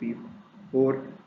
P4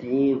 3।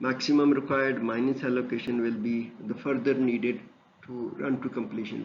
maximum required minus allocation will be the further needed to run to completion।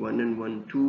1 and 1 2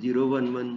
011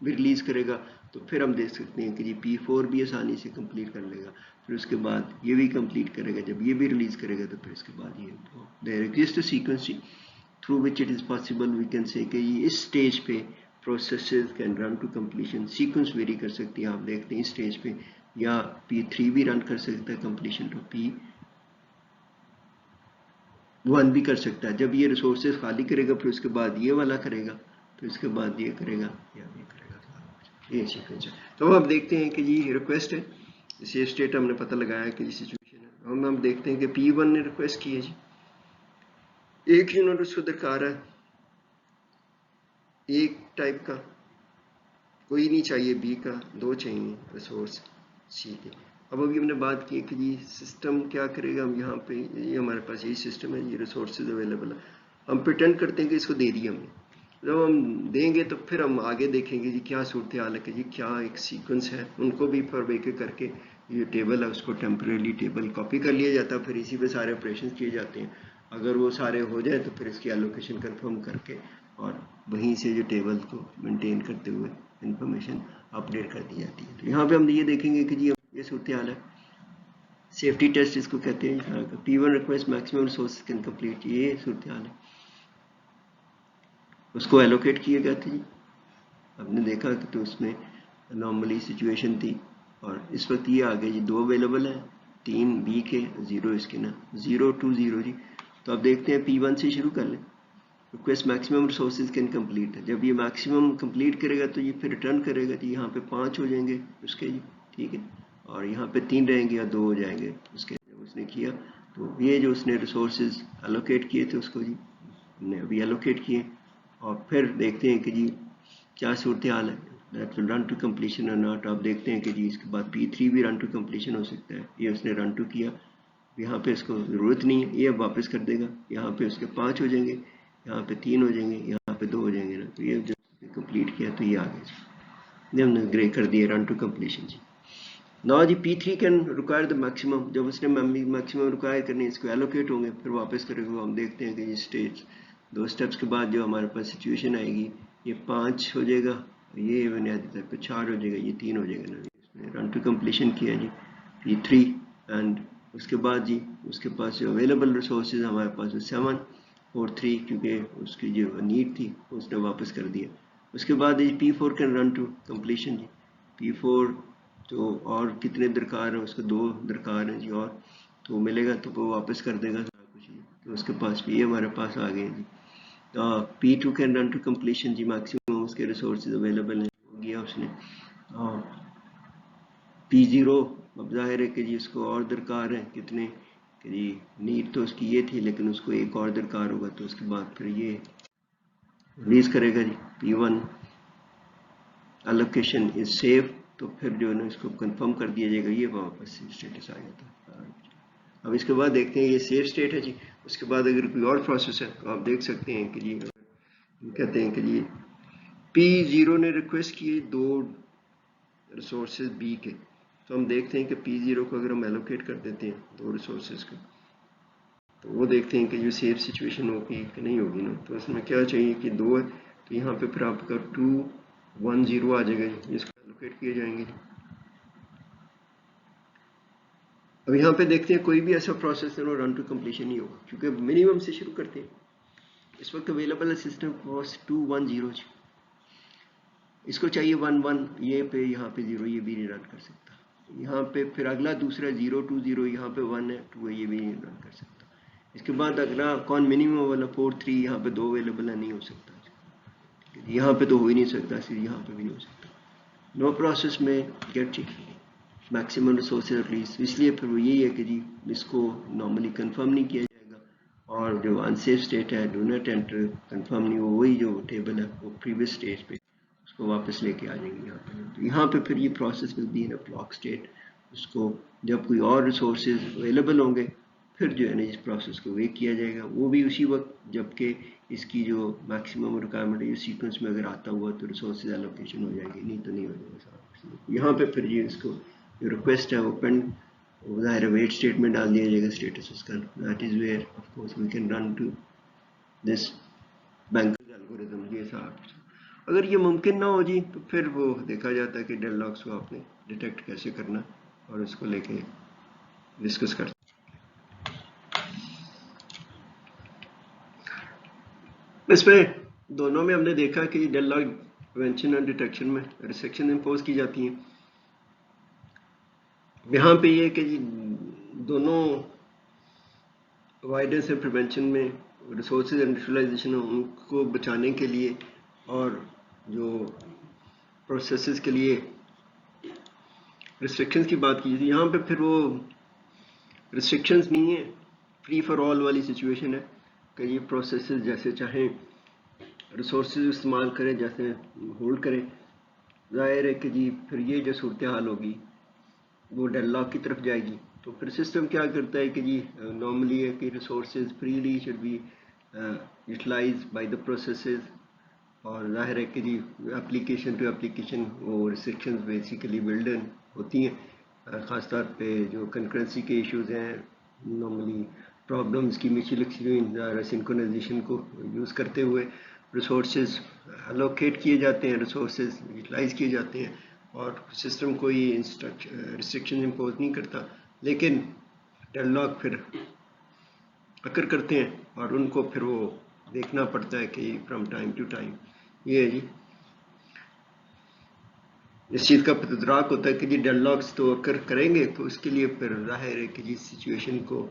بھی release کرے گا تو پھر ہم دیکھ سکتے ہیں کہ جی P4 بھی آسانی سے کمپلیٹ کر لے گا، پھر اس کے بعد یہ بھی کمپلیٹ کرے گا، جب یہ بھی ریلیز کرے گا تو پھر اس کے بعد یہ there exist a sequence through which it is possible we can say کہ یہ اس اسٹیج پہ processes can run to completion. Sequence vary کر سکتی ہیں، آپ دیکھتے ہیں اس اسٹیج پہ یا P3 بھی رن کر سکتا ہے کمپلیشن ٹو P1 بھی کر سکتا ہے. جب یہ ریسورسز خالی کرے گا پھر اس کے بعد یہ والا کرے گا، پھر اس کے بعد یہ کرے گا یا یہ کرے گا، یہ سیکوینس ہے. تو ہم دیکھتے ہیں کہ جی ریکویسٹ ہے، سیف اسٹیٹ ہم نے پتہ لگایا کہ یہ سچویشن ہے. ہم دیکھتے ہیں کہ P1 نے ریکویسٹ کی ہے جی، ایک یونٹ اس کو درکار ہے، ایک ٹائپ کا کوئی نہیں چاہیے B کا، 2 چاہیے ریسورس C کے. اب ابھی ہم نے بات کی کہ جی سسٹم کیا کرے گا. ہم یہاں پہ یہ ہمارے پاس یہی سسٹم ہے، یہ ریسورسز اویلیبل ہے، ہم پریٹینڈ کرتے ہیں کہ اس کو دے دیا ہم نے. جب ہم دیں گے تو پھر ہم آگے دیکھیں گے جی کیا صورتحال ہے کہ جی کیا ایک سیکوینس ہے، ان کو بھی پر ایک کر کے یہ ٹیبل ہے اس کو ٹیمپریری ٹیبل کاپی کر لیا جاتا ہے، پھر اسی پہ سارے آپریشن کیے جاتے ہیں. اگر وہ سارے ہو جائیں تو پھر اس کی الوکیشن کنفرم کر کے اور وہیں سے جو ٹیبل کو مینٹین کرتے ہوئے انفارمیشن اپڈیٹ کر دی جاتی ہے. تو یہاں پہ ہم یہ دیکھیں گے کہ جی یہ صورتحال ہے. سیفٹی ٹیسٹ اس کو کہتے ہیں. P1 request maximum resource can complete, یہ صورتحال ہے. اس کو ایلوکیٹ کیے گئے تھے جی، ہم نے دیکھا کہ تو اس میں نارملی سچویشن تھی اور اس وقت یہ آگے جی 2 اویلیبل ہیں، 3 B کے 0 اس کے نا 0 2 0 جی. تو اب دیکھتے ہیں P1 سے شروع کر لیں. Request maximum resources can complete ہے، جب یہ میکسیمم کمپلیٹ کرے گا تو یہ پھر ریٹرن کرے گا جی. یہاں پہ 5 ہو جائیں گے اس کے جی، ٹھیک ہے، اور یہاں پہ 3 رہیں گے یا 2 ہو جائیں گے اس کے. جب اس نے کیا تو یہ جو اس نے ریسورسز الوکیٹ کیے تھے اس کو جی ہم نے ابھی الوکیٹ کیے اور پھر دیکھتے ہیں کہ جی کیا صورتحال ہے. That will run to completion or not. آپ دیکھتے ہیں کہ جی اس کے بعد P3 بھی رن ٹو کمپلیشن ہو سکتا ہے. یہ اس نے رن ٹو کیا، یہاں پہ اس کو ضرورت نہیں ہے، یہ اب واپس کر دے گا. یہاں پہ اس کے 5 ہو جائیں گے، یہاں پہ 3 ہو جائیں گے، یہاں پہ 2 ہو جائیں گے نا. تو یہ جو کمپلیٹ کیا تو یہ آ گیا جی، ہم نے گرے کر دیا رن ٹو کمپلیشن جی. نا جی P3 can require the maximum. جب اس نے میکسیمم ریکوائر کرنے اس کو ایلوکیٹ ہوں گے پھر واپس کرے گا. ہم دیکھتے ہیں کہ یہ اسٹیج 2 اسٹیپس کے بعد جو ہمارے پاس سچویشن آئے گی یہ 5 ہو جائے گا، یہ بنیادی طور پہ 4 ہو جائے گا، یہ 3 ہو جائے گا نا. اس نے رن ٹو کمپلیشن کیا جی P3 اینڈ اس کے بعد جی اس کے پاس جو اویلیبل ریسورسز ہمارے پاس 7 اور 3 کیونکہ اس کی جو نیڈ تھی اس نے واپس کر دیا. اس کے بعد جی P4 can run to completion جی. P4 تو اور کتنے درکار ہیں، اس کو 2 درکار ہیں جی، اور تو ملے گا تو وہ واپس کر دے گا کچھ جی. تو اس کے پاس بھی یہ ہمارے پاس آ گئے جی. P2 can run to completion جی، میکسیمم اس کے ریسورسز اویلیبل ہیں، ہو گیا اس نے. P0 اب ظاہر ہے کہ جی اس کو اور درکار ہیں کتنے کہ جی نیڈ تو اس کی یہ تھی لیکن اس کو ایک اور درکار ہوگا تو اس کے بعد پھر یہ ریلیز کرے گا جی. P1 الوکیشن از سیف، تو پھر جو ہے نا اس کو کنفرم کر دیا جائے گا، یہ واپس اسٹیٹس آ جاتا ہے. اب اس کے بعد دیکھتے ہیں یہ سیف اسٹیٹ ہے جی. اس کے بعد اگر کوئی اور پروسیس ہے تو آپ دیکھ سکتے ہیں کہ جی کہتے ہیں کہ جی P0 نے ریکویسٹ کیے 2 ریسورسز B کے، تو ہم دیکھتے ہیں کہ P0 کو اگر ہم ایلوکیٹ کر دیتے ہیں 2 ریسورسز کو تو وہ دیکھتے ہیں کہ جو سیف سچویشن ہوگی کہ نہیں ہوگی نا. تو اس میں کیا چاہیے کہ 2 ہے تو یہاں پہ پھر آپ کا 2 1 0 آ جائے گا جی، اس کو ایلوکیٹ کیے جائیں گے. اب یہاں پہ دیکھتے ہیں کوئی بھی ایسا پروسیس ہے رن ٹو کمپلیشن نہیں ہوگا کیونکہ منیمم سے شروع کرتے ہیں. اس وقت اویلیبل ہے سسٹم کاسٹ 2 1 0 جی. اس کو چاہیے 1 1 یہ پہ یہاں پہ 0 یہ بھی نہیں رن کر سکتا. یہاں پہ پھر اگلا دوسرا 0 2 0 یہاں پہ 1 ہے 2 ہے، یہ بھی نہیں رن کر سکتا. اس کے بعد اگلا کون منیمم والا 4 3 یہاں پہ 2 اویلیبل ہے، نہیں ہو سکتا. یہاں پہ تو ہو ہی نہیں سکتا، یہاں پہ بھی نہیں ہو سکتا. نو پروسیس میں گیٹ میکسیمم ریسورسز ریلیز. اس لیے پھر وہ یہی ہے کہ جی اس کو نارملی کنفرم نہیں کیا جائے گا اور جو ان سیف اسٹیٹ ہے ڈو ناٹ انٹر کنفرم نہیں، وہ وہی جو ٹیبل ہے وہ پریویس اسٹیج پہ اس کو واپس لے کے آ جائیں گے یہاں پہ. تو یہاں پہ پھر یہ process will be in block state. اس کو جب کوئی اور ریسورسز اویلیبل ہوں گے پھر جو ہے نا اس پروسیس کو ویٹ کیا جائے گا، وہ بھی اسی وقت جب کہ اس کی جو میکسیمم ریکوائرمنٹ ہے سیکوینس میں اگر آتا ہوا تو ریسورسز الوکیشن ہو جائے گی، نہیں تو نہیں ہو جائے گا. یہاں پہ پھر یہ اس کو جو ریکویسٹ ہے وہ پینڈ ظاہر ویٹ اسٹیٹ میں ڈال دیا جائے گا اسٹیٹس اس کا. That is where of course we can run to this bank algorithm. یہ صاحب اگر یہ ممکن نہ ہو جی تو پھر وہ دیکھا جاتا ہے کہ ڈیڈ لاکس کو آپ نے ڈیٹیکٹ کیسے کرنا اور اس کو لے کے ڈسکس کرتے. اس میں دونوں میں ہم نے دیکھا کہ ڈیڈ لاک پریونشن اور ڈیٹیکشن میں ریسٹرکشن امپوز کی جاتی ہیں. یہاں پہ یہ کہ جی دونوں اوائڈنس اینڈ پریونشن میں ریسورسز اینڈ یوٹیلائزیشن ان کو بچانے کے لیے اور جو پروسیسز کے لیے ریسٹرکشنز کی بات کی. یہاں پہ پھر وہ ریسٹرکشنز نہیں ہیں, فری فار آل والی سچویشن ہے کہ یہ پروسیسز جیسے چاہیں ریسورسز استعمال کریں, جیسے ہولڈ کریں. ظاہر ہے کہ جی پھر یہ جو صورتحال ہوگی وہ ڈیڈ لاک کی طرف جائے گی. تو پھر سسٹم کیا کرتا ہے کہ جی نارملی ہے کہ resources freely should be utilised by the processes, اور ظاہر ہے کہ جی اپلیکیشن ٹو اپلیکیشن وہ ریسٹرکشنز بیسیکلی بلڈ ان ہوتی ہیں, خاص طور پہ جو کنکرنسی کے ایشوز ہیں, نارملی پرابلمس کی میوچل ایکسکلوژن سنکرونائزیشن کو یوز کرتے ہوئے ریسورسز الوکیٹ کیے جاتے ہیں, ریسورسز یوٹیلائز کیے جاتے ہیں, اور سسٹم کوئی ریسٹرکشن امپوز نہیں کرتا. لیکن ڈیڈ لاک پھر اکر کرتے ہیں اور ان کو پھر وہ دیکھنا پڑتا ہے کہ فرام ٹائم ٹو ٹائم. یہ ہے جی اس چیز کا ادراک ہوتا ہے کہ جی ڈیڈ لاکس تو اکر کریں گے, تو اس کے لیے پھر ظاہر ہے کہ جی سچویشن کو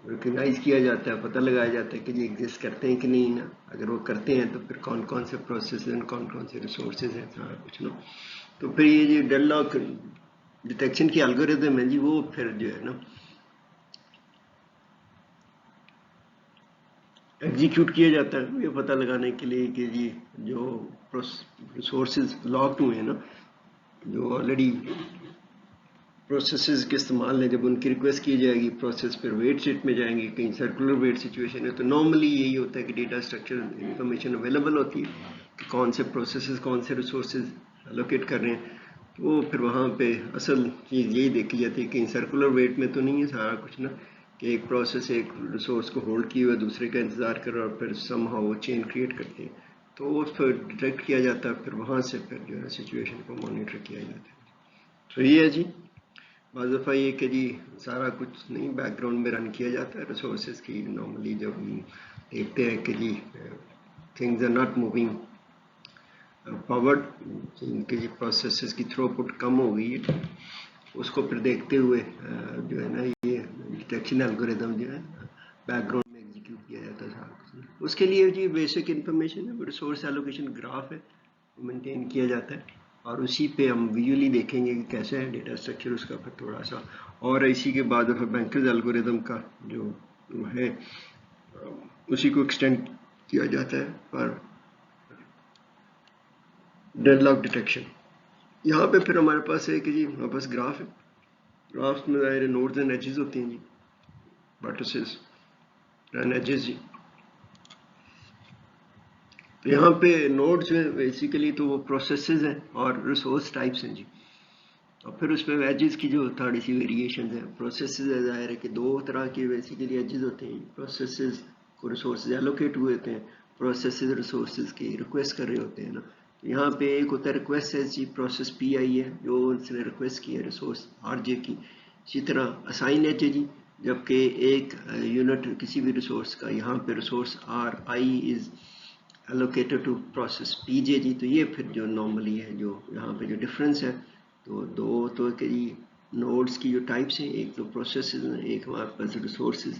ریکگنائز کیا جاتا ہے, پتہ لگایا جاتا ہے کہ جی ایگزسٹ کرتے ہیں کہ نہیں نا. اگر وہ کرتے ہیں تو پھر کون کون سے پروسیس ہیں, کون کون سے ریسورسز ہیں, سارا کچھ نا. تو پھر یہ جو ڈیڈ لاک ڈیٹیکشن کی الگوریتم ہے جی وہ پھر جو ہے نا ایگزیکیوٹ کیا جاتا ہے یہ پتہ لگانے کے لیے کہ جی جو ریسورسز لاکڈ ہوئے ہیں نا, جو آلریڈی پروسیسز کے استعمال ہے, جب ان کی ریکویسٹ کی جائے گی پروسیس پھر ویٹ سیٹ میں جائیں گے, کہیں سرکولر ویٹ سچویشن ہے, تو نارملی یہی ہوتا ہے کہ ڈیٹا اسٹرکچر انفارمیشن اویلیبل ہوتی ہے کہ کون سے پروسیسز کون سے ریسورسز الوکیٹ کر رہے ہیں. تو پھر وہاں پہ اصل چیز یہی دیکھی جاتی ہے کہ سرکولر ویٹ میں تو نہیں ہے سارا کچھ نا, کہ ایک پروسیس ایک ریسورس کو ہولڈ کیے ہوئے دوسرے کا انتظار کر رہا اور پھر سم ہاؤ وہ چین کریٹ کرتے ہیں, تو وہ پھر ڈیٹیکٹ کیا جاتا ہے, پھر وہاں سے پھر جو ہے سچویشن کو مانیٹر کیا جاتا ہے. تو یہ ہے جی بعض دفعہ یہ کہ جی سارا کچھ نہیں بیک گراؤنڈ میں رن کیا جاتا ہے ریسورسز کی. نارملی جب ہم دیکھتے ہیں کہ جی things are not moving forward, جن کے جی پروسیسز کی تھرو پٹ کم ہو گئی ہے, اس کو پھر دیکھتے ہوئے جو ہے نا یہ ڈیٹیکشن الگوریتم جو ہے بیک گراؤنڈ میں ایگزیکیوٹ کیا جاتا ہے سارا کچھ. اس کے لیے جی بیسک انفارمیشن ہے, ریسورس ایلوکیشن گراف ہے مینٹین کیا جاتا ہے, اور اسی پہ ہم ویژولی دیکھیں گے کہ کیسے ہے ڈیٹا اسٹرکچر اس کا پھر تھوڑا سا, اور اسی کے بعد پھر بینکرز الگوریتم کا جو ہے اسی کو ایکسٹینڈ کیا جاتا ہے پر ڈیڈ لاک ڈیٹیکشن. یہاں پہ پھر ہمارے پاس ہے کہ جی ہمارے پاس گراف ہے, گرافس میں ظاہر نوڈز اینڈ ایجز ہوتے ہیں جی, ورٹیسز اینڈ ایجز جی. تو یہاں پہ نوڈز جو ہیں بیسیکلی تو وہ پروسیسز ہیں اور ریسورس ٹائپس ہیں جی, اور پھر اس میں ایجز کی جو تھوڑی سی ویریشنز ہیں. پروسیسز ظاہر ہے کہ دو طرح کے بیسیکلی ایجز ہوتے ہیں, پروسیسز کو ریسورسز ایلوکیٹ ہوئے ہوتے ہیں, پروسیسز ریسورسز کی ریکویسٹ کر رہے ہوتے ہیں نا. یہاں پہ ایک ہوتا ہے ریکویسٹ ایج جی, پروسیس پی آئی ہے جو اس نے ریکویسٹ کی ہے ریسورس آر جے کی. اسی طرح اسائن ایج ہے جی, جبکہ ایک یونٹ کسی بھی ریسورس کا, یہاں پہ resource R I is allocated to process P J جی. تو یہ پھر جو نارملی ہے جو یہاں پہ جو ڈفرینس ہے, تو دو تو کہ جی نوڈس کی جو ٹائپس ہیں, ایک تو پروسیسز ہیں, ایک ہمارے پاس ریسورسز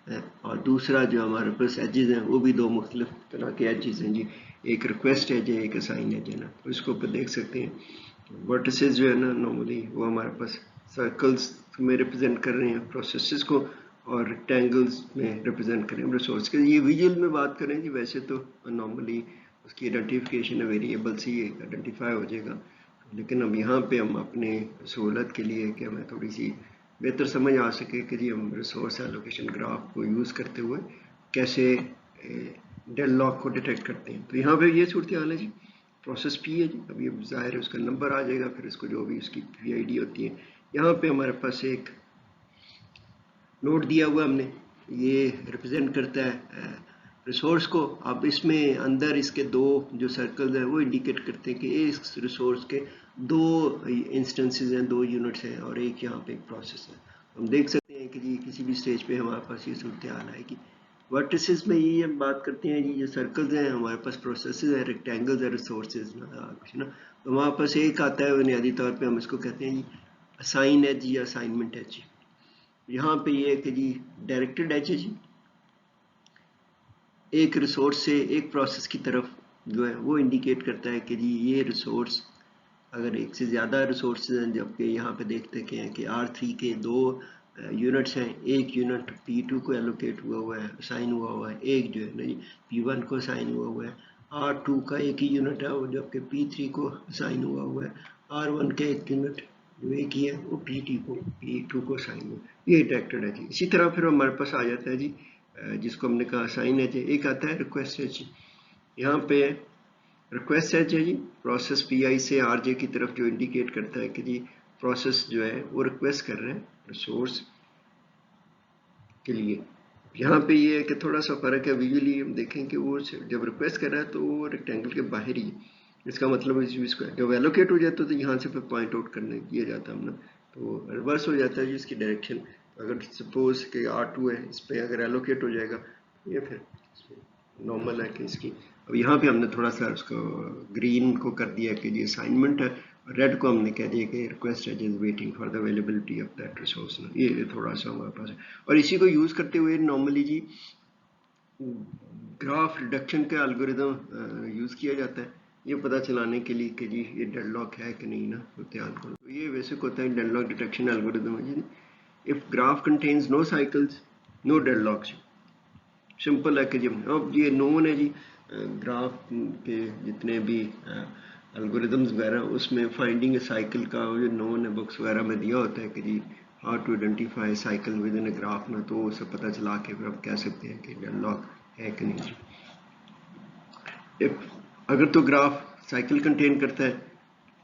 ہیں, اور دوسرا جو ہمارے پاس ایجز ہیں وہ بھی دو مختلف طرح کے ایجز ہیں جی, ایک ریکویسٹ ایج ہے ایک اسائن ایج ہے نا. تو اس کو اوپر دیکھ سکتے ہیں ورٹیسز جو ہے نا نارملی وہ ہمارے پاس سرکلز میں ریپرزینٹ کر رہے ہیں پروسیسز کو, اور ریکٹینگلز میں ریپرزینٹ کریں ریسورس کے. یہ ویژول میں بات کریں جی, ویسے تو نارملی اس کی آئیڈینٹیفیکیشن ویریبل سے ہی آئیڈینٹیفائی ہو جائے گا, لیکن اب یہاں پہ ہم اپنے سہولت کے لیے کہ ہمیں تھوڑی سی بہتر سمجھ آ سکے کہ جی ہم ریسورس ایلوکیشن گراف کو یوز کرتے ہوئے کیسے ڈیڈ لاک کو ڈیٹیکٹ کرتے ہیں. تو یہاں پہ یہ صورتحال ہے جی, پروسیس پی ہے جی, اب یہ ظاہر ہے اس کا نمبر آ جائے گا, پھر اس کو جو بھی اس کی پی آئی ڈی ہوتی ہے. یہاں پہ ہمارے پاس ایک نوٹ دیا ہوا ہم نے, یہ ریپرزینٹ کرتا ہے ریسورس کو اب اس میں اندر اس کے دو جو سرکلز ہیں وہ انڈیکیٹ کرتے ہیں کہ اس ریسورس کے دو انسٹنسز ہیں, دو یونٹس ہیں, اور ایک یہاں پہ ایک پروسیس ہے. ہم دیکھ سکتے ہیں کہ جی کسی بھی سٹیج پہ ہمارے پاس یہ صورتحال آئے گی. ورٹیسز میں یہ ہم بات کرتے ہیں جی جو سرکلز ہیں ہمارے پاس پروسیسز ہیں, ریکٹینگلز ہیں, ریسورسز کچھ نا. تو ہمارے پاس ایک آتا ہے بنیادی طور پہ ہم اس کو کہتے ہیں جی اسائن ایج یا اسائنمنٹ ایج. یہاں پہ یہ ہے کہ جی ڈائریکٹڈ ایج ہے جی, ایک ریسورس سے ایک پروسیس کی طرف جو ہے وہ انڈیکیٹ کرتا ہے کہ جی یہ ریسورس اگر ایک سے زیادہ ریسورسز ہیں, جبکہ یہاں پہ دیکھتے ہیں کہ R3 کے دو یونٹس ہیں, ایک یونٹ P2 کو ایلوکیٹ ہوا ہے, اسائن ہوا ہے, ایک جو ہے نا جی P1 کو اسائن ہوا ہے. R2 کا ایک ہی یونٹ ہے جبکہ P3 کو اسائن ہوا ہے. R1 کا ایک یونٹ جو ایک ہی ہے وہ P2 کو اسائن ہوا ہے. یہ ڈائریکٹڈ ہے جی. اسی طرح پھر ہمارے پاس آ جاتا ہے جی جس کو ہم نے کہا اسائن ایج ہے. ایک آتا ہے ریکویسٹ ایج. یہاں پہ ریکویسٹ ایج ہے جی پروسیس پی آئی سے آر جے کی طرف جو انڈیکیٹ کرتا ہے کہ جی پروسیس جو ہے وہ ریکویسٹ کر رہے ہیں ریسورس کے لیے. یہاں پہ یہ ہے کہ تھوڑا سا فرق ہے, ویژولی ہم دیکھیں کہ وہ جب ریکویسٹ کر رہا ہے تو وہ ریکٹینگل کے باہر ہی ہے. اس کا مطلب اس کو جب ایلوکیٹ ہو جاتا ہے تو یہاں سے پھر پوائنٹ آؤٹ کرنے کیا جاتا ہے ہم نا, تو ریورس ہو جاتا ہے جی اس کی ڈائریکشن. اگر سپوز کہ R2 ہے, اس پہ اگر ایلوکیٹ ہو جائے گا یہ پھر نارمل ہے کہ اس کی. اب یہاں پہ ہم نے تھوڑا سا اس کو گرین کو کر دیا کہ یہ اسائنمنٹ ہے, ریڈ کو ہم نے کہہ دیا کہ request edge is waiting for the availability of that resource. یہ تھوڑا سا ہمارے پاس ہے. اور اسی کو یوز کرتے ہوئے نارملی جی گراف ریڈکشن کا الگوریدم یوز کیا جاتا ہے یہ پتہ چلانے کے لیے کہ جی یہ ڈیڈ لاک ہے کہ نہیں نا. دھیان کرو تو یہ بیسک ہوتا ہے ڈیڈ لاک ڈیٹیکشن الگوریدم ہے جی. if graph contains no cycles no deadlocks. Simple ہے کہ جی اب یہ نون ہے جی گراف کے جتنے بھی الگوریدمز وغیرہ اس میں فائنڈنگ اے سائیکل کا جو نون ہے بکس وغیرہ میں دیا ہوتا ہے کہ جی how to identify cycle within a graph میں, تو اسے پتہ چلا کے پھر آپ کہہ سکتے ہیں کہ ڈیڈ لاک ہے کہ نہیں. اگر تو گراف سائیکل کنٹین کرتا ہے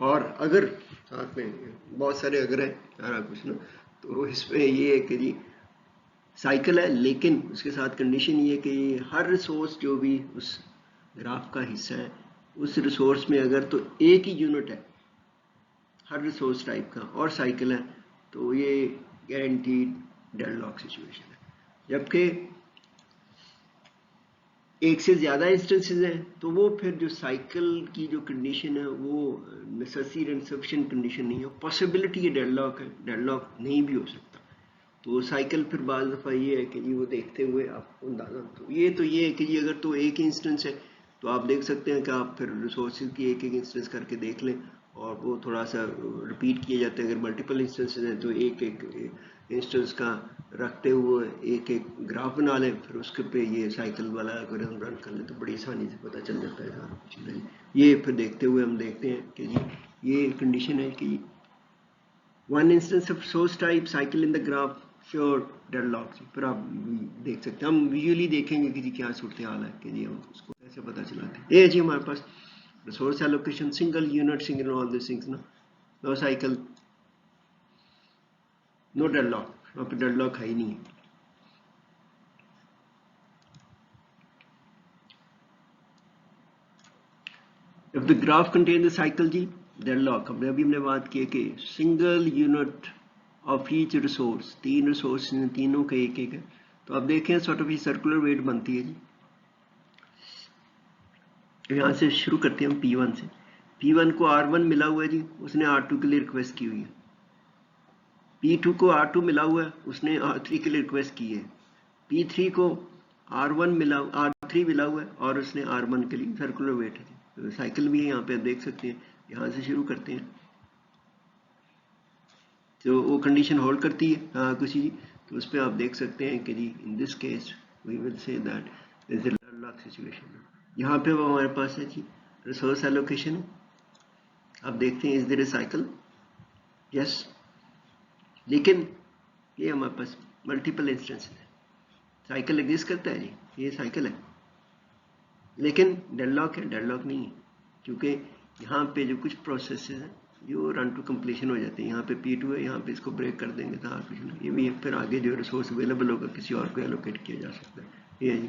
اور اگر ساتھ میں بہت سارے اگر ہیں سارا کچھ نا, تو اس میں یہ ہے کہ جی سائیکل ہے لیکن اس کے ساتھ کنڈیشن یہ ہے کہ ہر ریسورس جو بھی اس گراف کا حصہ ہے اس ریسورس میں اگر تو ایک ہی یونٹ ہے ہر ریسورس ٹائپ کا اور سائیکل ہے تو یہ گارنٹیڈ ڈیڈ لاک سچویشن ہے. جبکہ ایک سے زیادہ انسٹنسز ہیں تو وہ پھر جو سائیکل کی جو کنڈیشن ہے وہ نیسیسری اینڈ سفیشینٹ کنڈیشن نہیں ہے, پاسبلٹی یہ ڈیڈ لاک ہے, ڈیڈ لاک نہیں بھی ہو سکتا. تو سائیکل پھر بعض دفعہ یہ ہے کہ جی وہ دیکھتے ہوئے آپ کو اندازہ تو یہ ہے کہ جی اگر تو ایک ہی انسٹنس ہے تو آپ دیکھ سکتے ہیں کہ آپ پھر ریسورسز کی ایک ایک انسٹنس کر کے دیکھ لیں اور وہ تھوڑا سا ریپیٹ کیے جاتے ہیں. اگر ملٹیپل انسٹنسز ہیں تو ایک ایک انسٹنس کا رکھتے ہوئے ایک ایک گراف بنا لیں, پھر اس کے پہ یہ سائیکل والا الگوریتم رن کر لیں تو بڑی آسانی سے پتہ چل جاتا ہے سارا کچھ. یہ پھر دیکھتے ہوئے ہم دیکھتے ہیں کہ جی یہ کنڈیشن ہے کہ one instance of source type cycle in the graph sure deadlock. پھر آپ دیکھ سکتے ہیں, ہم ویژولی دیکھیں گے کہ جی کیا صورتحال ہے کہ جی ہم اس کو کیسے پتہ چلاتے ہیں. یہ جی ہمارے پاس resource allocation single unit single all these things نا, no cycle no deadlock. وہاں پہ ڈیڈ لاک ہے ہی نہیں ہے. if the graph contains the cycle جی ڈیڈ لاک. ابھی ہم نے بات کی کہ single unit of each resource, تین ریسورس ہیں تینوں کا ایک ایک ہے, تو آپ دیکھیں سارٹ آف یہ سرکولر ویٹ بنتی ہے جی. یہاں سے شروع کرتے ہیں ہم P1 سے. P1 کو R1 ملا ہوا ہے جی, اس نے R2 کے لیے ریکویسٹ کی ہوئی ہے. P2 کو R2 ملا ہوا ہے, اس نے R3 کے لیے ریکویسٹ کی ہے. P3 کو R3 ملا ہوا ہے اور اس نے R1 کے لیے سرکولر ویٹ ہے. سائیکل بھی ہے یہاں پہ دیکھ سکتے ہیں. یہاں سے شروع کرتے ہیں تو وہ کنڈیشن ہولڈ کرتی ہے ہاں کسی جی, تو اس پہ آپ دیکھ سکتے ہیں کہ جی ان this case we will see that there is a deadlock situation. یہاں پہ وہ ہمارے پاس ہے جی ریسورس ایلوکیشن. آپ دیکھتے ہیں از دیر اے سائیکل, یس, لیکن یہ ہمارے پاس ملٹیپل انسٹنس ہے. سائیکل ایگزسٹ کرتا ہے جی, یہ سائیکل ہے لیکن ڈیڈ لاک ہے, ڈیڈ لاک نہیں ہے کیونکہ یہاں پہ جو کچھ پروسیسز ہیں جو رن ٹو کمپلیشن ہو جاتے ہیں. یہاں پہ P2 ہے, یہاں پہ اس کو بریک کر دیں گے تو یہ بھی پھر آگے جو ریسورس اویلیبل ہوگا کسی اور کو ایلوکیٹ کیا جا سکتا ہے. یہ جی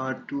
R2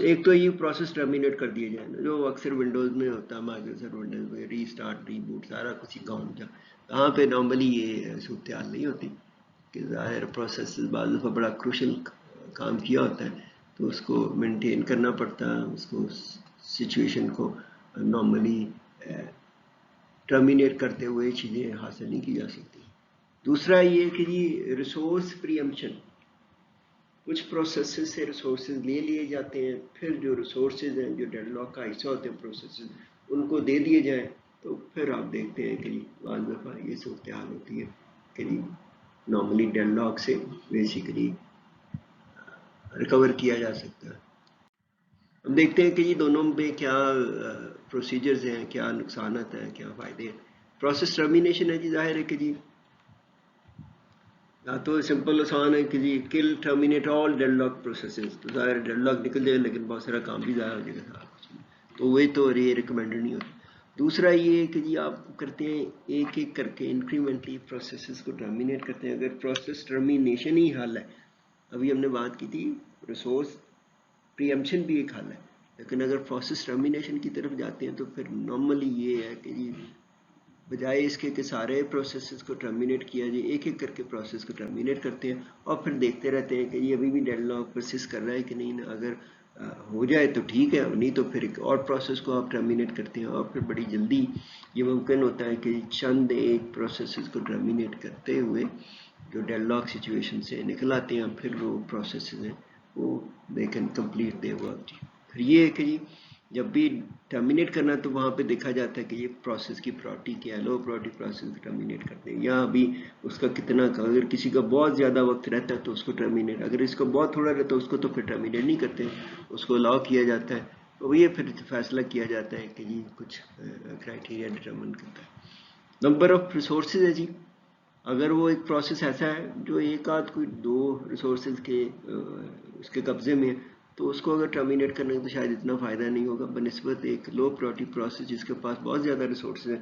ایک تو یہ پروسیس ٹرمینیٹ کر دیا جائے نا، جو اکثر ونڈوز میں ہوتا ہے، مائکروسافٹ ونڈوز میں ری اسٹارٹ ری بوٹ سارا کچھ ہی کام کیا، یہاں پہ نارملی یہ صورتحال نہیں ہوتی کہ ظاہر پروسیس بعض دفعہ بڑا کروشل کام کیا ہوتا ہے تو اس کو مینٹین کرنا پڑتا ہے، اس کو سچویشن کو نارملی ٹرمینیٹ کرتے ہوئے چیزیں حاصل نہیں کی جا سکتی۔ دوسرا یہ کہ جی ریسورس پریمپشن، کچھ پروسیسز سے ریسورسز لے لیے جاتے ہیں، پھر جو ریسورسز ہیں جو ڈیڈ لاک کا حصہ ہوتے ہیں پروسیسز ان کو دے دیے جائیں، تو پھر آپ دیکھتے ہیں کہ بعض دفعہ یہ صورتحال ہوتی ہے کہ نارملی ڈیڈ لاک سے بیسیکلی ریکور کیا جا سکتا ہے۔ ہم دیکھتے ہیں کہ یہ دونوں میں کیا پروسیجرز ہیں، کیا نقصانات ہیں، کیا فائدے ہیں۔ پروسیس ٹرمینیشن ہے جی، ظاہر ہے کہ جی یا تو سمپل آسان ہے کہ جی کل ٹرمینیٹ آل ڈیڈ لاک پروسیسز، تو ظاہر ڈیڈ لاک نکل جائے لیکن بہت سارا کام بھی ضائع ہو جائے گا، تو وہی تو یہ ریکمینڈڈ نہیں ہوتا۔ دوسرا یہ کہ جی آپ کرتے ہیں ایک ایک کر کے انکریمنٹلی پروسیسز کو ٹرمینیٹ کرتے ہیں۔ اگر پروسیس ٹرمینیشن ہی حل ہے، ابھی ہم نے بات کی تھی ریسورس پریمپشن بھی ایک حل ہے، لیکن اگر پروسیس ٹرمینیشن کی طرف جاتے ہیں تو پھر نارملی یہ ہے کہ جی بجائے اس کے کہ سارے پروسیسز کو ٹرمینیٹ کیا جائے، ایک ایک کر کے پروسیس کو ٹرمینیٹ کرتے ہیں اور پھر دیکھتے رہتے ہیں کہ یہ ابھی بھی ڈیڈ لاک پرسسٹ کر رہا ہے کہ نہیں، اگر ہو جائے تو ٹھیک ہے، نہیں تو پھر ایک اور پروسیس کو آپ ٹرمینیٹ کرتے ہیں، اور پھر بڑی جلدی یہ ممکن ہوتا ہے کہ چند ایک پروسیسز کو ٹرمینیٹ کرتے ہوئے جو ڈیڈ لاک سچویشن سے نکل آتے ہیں، پھر وہ پروسیسز ہیں وہ they can complete they work. پھر یہ ہے کہ جی جب بھی ٹرمینیٹ کرنا تو وہاں پہ دیکھا جاتا ہے کہ یہ پروسیس کی پرائورٹی کیا ہے، لو پرائورٹی پروسیس کو ٹرمینیٹ کرتے ہیں، یا ابھی اس کا کتنا، اگر کسی کا بہت زیادہ وقت رہتا ہے تو اس کو ٹرمینیٹ، اگر اس کا بہت تھوڑا رہتا ہے اس کو تو پھر ٹرمینیٹ نہیں کرتے، اس کو الاؤ کیا جاتا ہے، تو یہ پھر فیصلہ کیا جاتا ہے کہ جی کچھ کرائٹیریا ڈٹرمن کرتا ہے۔ نمبر آف ریسورسز ہے جی، اگر وہ ایک پروسیس ایسا ہے جو ایک آدھ کوئی دو ریسورسز کے اس کے قبضے میں، تو اس کو اگر ٹرمینیٹ کرنے تو شاید اتنا فائدہ نہیں ہوگا بنسبت ایک لو پرائورٹی پروسیس جس کے پاس بہت زیادہ ریسورسز ہیں۔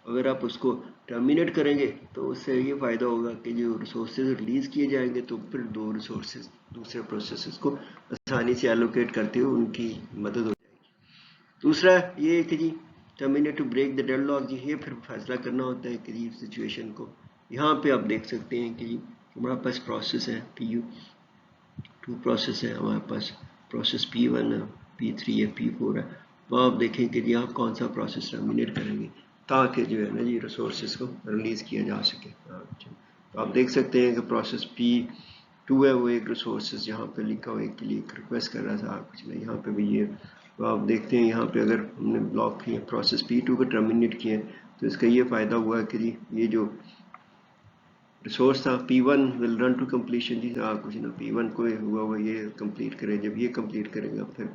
اگر آپ اس کو ٹرمینیٹ کریں گے تو اس سے یہ فائدہ ہوگا کہ جو ریسورسز ریلیز کیے جائیں گے تو پھر دو ریسورسز دوسرے پروسیسز کو آسانی سے ایلوکیٹ کرتے ہوئے ان کی مدد ہو جائے گی۔ دوسرا یہ ہے کہ جی terminate to break the deadlock, جی یہ پھر فیصلہ کرنا ہوتا ہے کہ جی سچویشن کو، یہاں پہ آپ دیکھ سکتے ہیں کہ جی ہمارے پاس پروسیس ہے P2 پروسیس ہے، ہمارے پاس پروسیس P1 ہے، P3 ہے، P4 ہے، تو آپ دیکھیں کہ جی آپ کون سا پروسیس ٹرمینیٹ کریں گے تاکہ جو ہے نا جی ریسورسز کو ریلیز کیا جا سکے۔ تو آپ دیکھ سکتے ہیں کہ پروسیس P2 ہے، وہ ایک ریسورسز یہاں پہ لکھا ہوا ہے کہ لیے ریکویسٹ کر رہا تھا کچھ نہیں، یہاں پہ بھی یہ، تو آپ دیکھتے ہیں یہاں پہ اگر ہم نے بلاک کیا پروسیس P2 کو ٹرمینیٹ کیا تو اس کا یہ فائدہ ہوا ہے کہ جی یہ جو ریسورس تھا P1 will run to completion، جی کچھ نہ P1 کو ہوا یہ کمپلیٹ کرے، جب یہ کمپلیٹ کرے گا پھر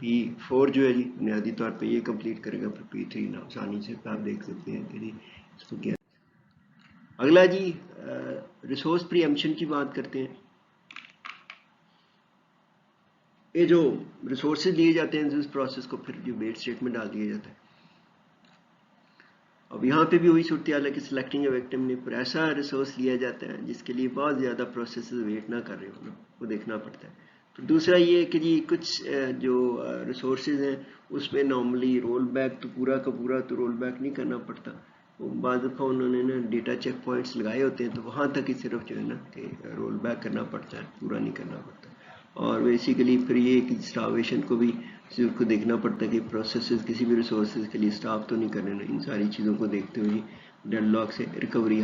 P4 جو ہے جی بنیادی طور پہ یہ کمپلیٹ کرے گا، پھر P3 نہ آسانی سے آپ دیکھ سکتے ہیں کہ جی اس کو کیا۔ اگلا جی ریسورس پریمپشن کی بات کرتے ہیں۔ یہ جو ریسورسز لیے جاتے ہیں اس پروسیس کو پھر جو ویٹ اسٹیٹ میں ڈال دیا جاتا ہے۔ اب یہاں پہ بھی وہی صورتحال ہے کہ سلیکٹنگ اے وکٹم نے پر ایسا ریسورس لیا جاتا ہے جس کے لیے بہت زیادہ پروسیسز ویٹ نہ کر رہے ہوں، وہ دیکھنا پڑتا ہے۔ تو دوسرا یہ کہ جی کچھ جو ریسورسز ہیں اس میں نارملی رول بیک تو پورا کا پورا تو رول بیک نہیں کرنا پڑتا، بعض دفعہ انہوں نے نا ڈیٹا چیک پوائنٹس لگائے ہوتے ہیں تو وہاں تک ہی صرف جو ہے نا کہ رول بیک کرنا پڑتا ہے، پورا نہیں کرنا پڑتا۔ اور بیسیکلی پھر یہ کہ اسٹارویشن کو بھی کو دیکھنا پڑتا ہے کہ پروسیسز کسی بھی ریسورسز کے لیے اسٹاپ تو نہیں کرنے، ان ساری چیزوں کو دیکھتے ہوئے ڈیڈ لاک سے ریکوری